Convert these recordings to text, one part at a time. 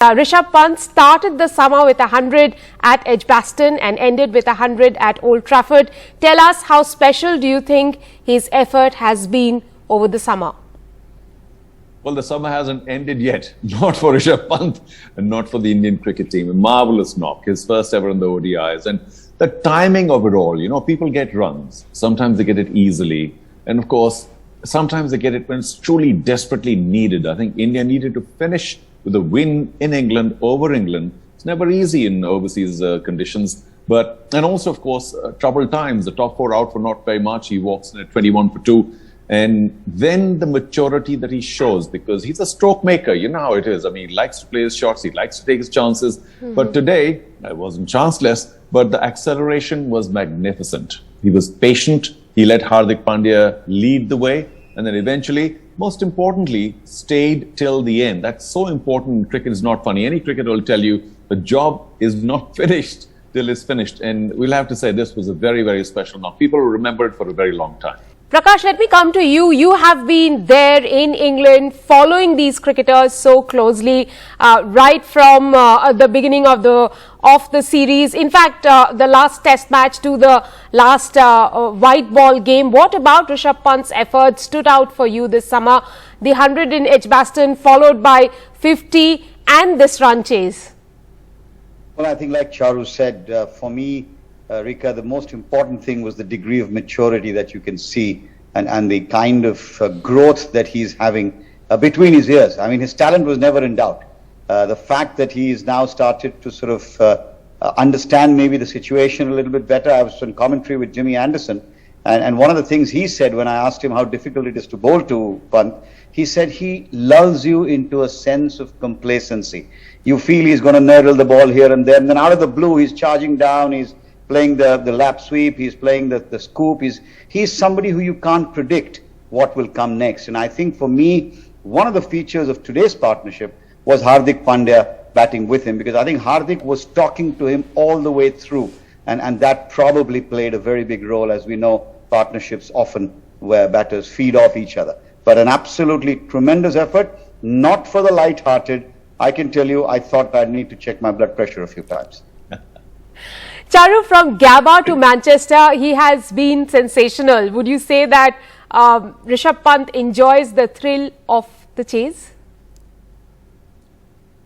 Rishabh Pant started the summer with 100 at Edgbaston and ended with 100 at Old Trafford. Tell us, how special do you think his effort has been over the summer? Well, the summer hasn't ended yet. Not for Rishabh Pant and not for the Indian cricket team. A marvellous knock, his first ever in the ODIs. And the timing of it all, people get runs. Sometimes they get it easily. And of course, sometimes they get it when it's truly desperately needed. I think India needed to finish with a win in England, over England. It's never easy in overseas conditions. And also, of course, troubled times. The top four out for not very much. He walks in at 21 for 2. And then the maturity that he shows, because he's a stroke maker. You know how it is. I mean, he likes to play his shots. He likes to take his chances. But today, I wasn't chanceless, but the acceleration was magnificent. He was patient. He let Hardik Pandya lead the way. And then eventually, most importantly, stayed till the end. That's so important. Cricket is not funny. Any cricketer will tell you the job is not finished till it's finished. And we'll have to say this was a very, very special knock. People will remember it for a very long time. Prakash, let me come to you. You have been there in England following these cricketers so closely right from the beginning of the series. In fact, the last test match to the last white ball game. What about Rishabh Pant's effort stood out for you this summer? The 100 in Edgbaston followed by 50 and this run chase. Well, I think like Charu said, for me, Rika, the most important thing was the degree of maturity that you can see and the kind of growth that he's having between his ears. I mean, his talent was never in doubt. The fact that he's now started to sort of understand maybe the situation a little bit better. I was in commentary with Jimmy Anderson, and one of the things he said when I asked him how difficult it is to bowl to Pant, he said he lulls you into a sense of complacency. You feel he's going to nurgle the ball here and there, and then out of the blue, he's charging down, he's playing the lap sweep, he's playing the scoop. He's somebody who you can't predict what will come next. And I think for me, one of the features of today's partnership was Hardik Pandya batting with him, because I think Hardik was talking to him all the way through. And that probably played a very big role. As we know, partnerships often where batters feed off each other. But an absolutely tremendous effort, not for the light-hearted. I can tell you, I thought I'd need to check my blood pressure a few times. Charu, from Gabba to Manchester, he has been sensational. Would you say that Rishabh Pant enjoys the thrill of the chase?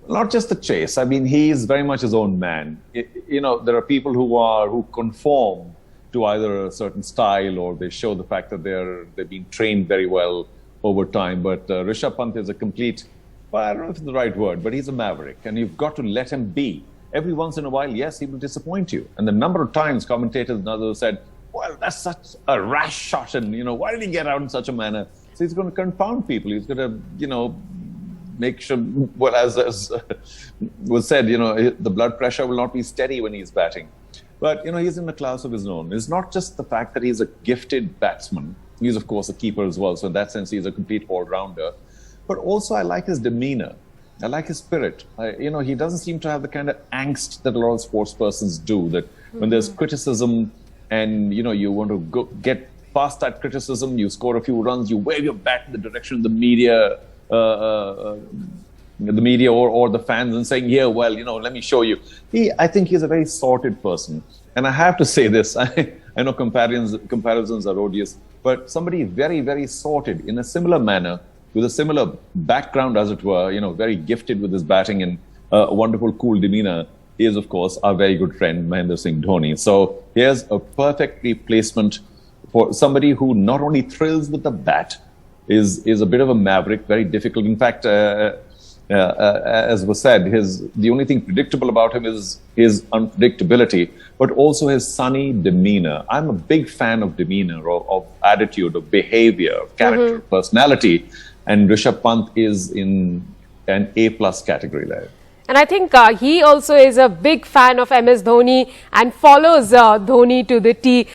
Not just the chase. I mean, he is very much his own man. There are people who conform to either a certain style, or they show the fact that they've been trained very well over time. But Rishabh Pant is a complete, well, I don't know if it's the right word, but he's a maverick, and you've got to let him be. Every once in a while, yes, he will disappoint you. And the number of times commentators and others said, well, that's such a rash shot, and, why did he get out in such a manner? So he's going to confound people. He's going to, make sure, well, as was said, the blood pressure will not be steady when he's batting. But, he's in a class of his own. It's not just the fact that he's a gifted batsman. He's, of course, a keeper as well. So in that sense, he's a complete all-rounder. But also, I like his demeanor. I like his spirit. He doesn't seem to have the kind of angst that a lot of sports persons do, that when there's criticism and, you want to get past that criticism, you score a few runs, you wave your bat in the direction of the media, or the fans and saying, yeah, well, let me show you. I think he's a very sorted person. And I have to say this, I know comparisons are odious, but somebody very, very sorted in a similar manner, with a similar background, as it were, very gifted with his batting and a wonderful, cool demeanor, is, of course, our very good friend, Mahendra Singh Dhoni. So here's a perfect replacement for somebody who not only thrills with the bat, is a bit of a maverick, very difficult. In fact, as was said, the only thing predictable about him is his unpredictability, but also his sunny demeanor. I'm a big fan of demeanor, of attitude, of behavior, of character, personality. And Rishabh Pant is in an A+ category there. And I think he also is a big fan of MS Dhoni and follows Dhoni to the T.